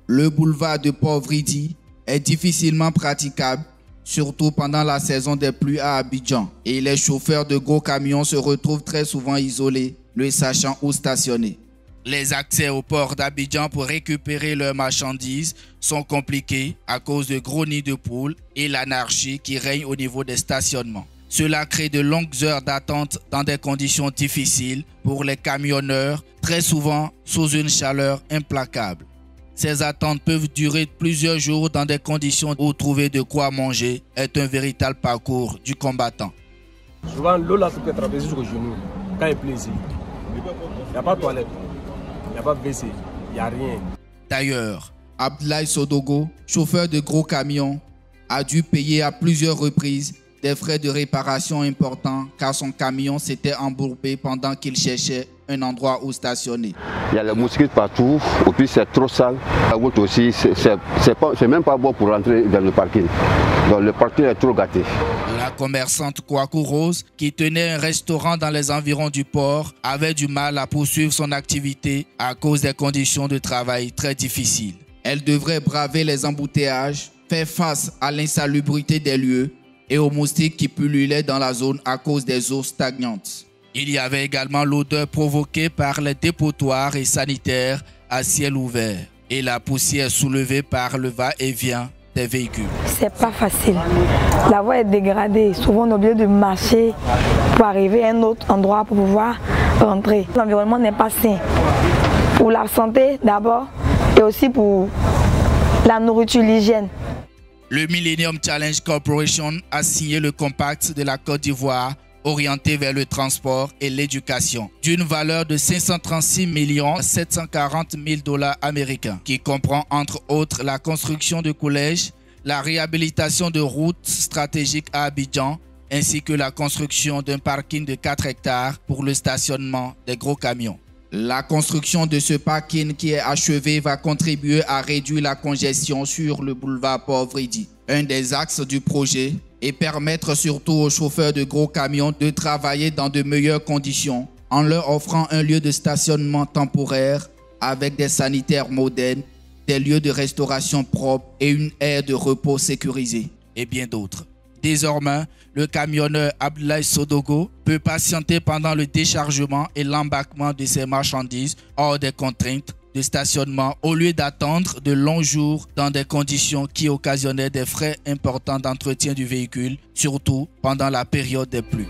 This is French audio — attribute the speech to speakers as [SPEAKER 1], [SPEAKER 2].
[SPEAKER 1] Le boulevard de Port-Vridi est difficilement praticable, surtout pendant la saison des pluies à Abidjan, et les chauffeurs de gros camions se retrouvent très souvent isolés, ne sachant où stationner. Les accès au port d'Abidjan pour récupérer leurs marchandises sont compliqués à cause de gros nids de poules et l'anarchie qui règne au niveau des stationnements. Cela crée de longues heures d'attente dans des conditions difficiles pour les camionneurs, très souvent sous une chaleur implacable. Ces attentes peuvent durer plusieurs jours dans des conditions où trouver de quoi manger est un véritable parcours du combattant.
[SPEAKER 2] Souvent, l'eau là, peut attraper jusqu'au genou. Quand il pleut ici, il n'y a pas de toilette, il n'y a pas de WC, il n'y a rien.
[SPEAKER 1] D'ailleurs, Abdoulaye Sodogo, chauffeur de gros camions, a dû payer à plusieurs reprises des frais de réparation importants car son camion s'était embourbé pendant qu'il cherchait un endroit où stationner.
[SPEAKER 3] Il y a les mosquitos partout, et puis c'est trop sale. La route aussi, c'est même pas bon pour rentrer dans le parking. Donc le parking est trop gâté.
[SPEAKER 1] La commerçante Kwaku Rose, qui tenait un restaurant dans les environs du port, avait du mal à poursuivre son activité à cause des conditions de travail très difficiles. Elle devrait braver les embouteillages, faire face à l'insalubrité des lieux et aux moustiques qui pullulaient dans la zone à cause des eaux stagnantes. Il y avait également l'odeur provoquée par les dépotoirs et sanitaires à ciel ouvert et la poussière soulevée par le va-et-vient des véhicules.
[SPEAKER 4] C'est pas facile. La voie est dégradée. Souvent on est obligé de marcher pour arriver à un autre endroit pour pouvoir rentrer. L'environnement n'est pas sain. Pour la santé d'abord et aussi pour la nourriture, l'hygiène.
[SPEAKER 1] Le Millennium Challenge Corporation a signé le compact de la Côte d'Ivoire orienté vers le transport et l'éducation, d'une valeur de 536 740 000 dollars américains, qui comprend entre autres la construction de collèges, la réhabilitation de routes stratégiques à Abidjan, ainsi que la construction d'un parking de 4 hectares pour le stationnement des gros camions. La construction de ce parking qui est achevé va contribuer à réduire la congestion sur le boulevard Port-Vridi, un des axes du projet, et permettre surtout aux chauffeurs de gros camions de travailler dans de meilleures conditions en leur offrant un lieu de stationnement temporaire avec des sanitaires modernes, des lieux de restauration propres et une aire de repos sécurisée, et bien d'autres. Désormais, le camionneur Abdoulaye Sodogo peut patienter pendant le déchargement et l'embarquement de ses marchandises hors des contraintes de stationnement au lieu d'attendre de longs jours dans des conditions qui occasionnaient des frais importants d'entretien du véhicule, surtout pendant la période des pluies.